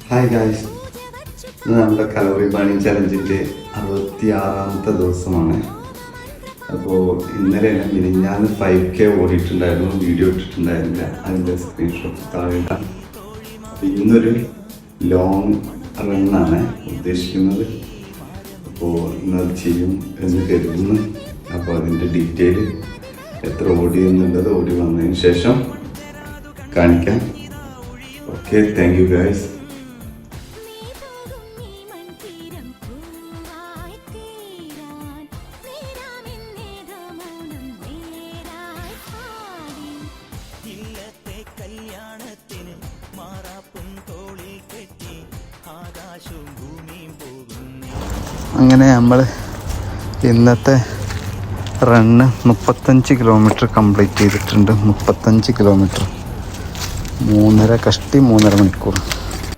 Hi guys, ഇന്ന് നമ്മുടെ calorie burning ചലഞ്ചിൻ്റെ 66ാമത്തെ ദിവസമാണ്. അപ്പോൾ ഇന്നലെ ഞാൻ 5K ഓടിയിട്ടുണ്ടായിരുന്നു, വീഡിയോ ഇട്ടിട്ടുണ്ടായിരുന്നില്ല. അതിൻ്റെ സ്ക്രീൻഷോട്ട് താഴെയിടാം. അപ്പോൾ ഇന്നൊരു ലോങ് റണ്ണാണ് ഉദ്ദേശിക്കുന്നത്. അപ്പോൾ ഇന്നത് ചെയ്യും എന്ന് കരുതുന്നു. അപ്പോൾ അതിൻ്റെ ഡീറ്റെയിൽ എത്ര ഓടി എന്നുള്ളത് ഓടി വന്നതിന് ശേഷം കാണിക്കാം. Okay, thank you guys. അങ്ങനെ നമ്മൾ ഇന്നത്തെ റണ്ണ് 35 കിലോമീറ്റർ കംപ്ലീറ്റ് ചെയ്തിട്ടുണ്ട്. 35 കിലോമീറ്റർ, 3.5 മണിക്കൂർ.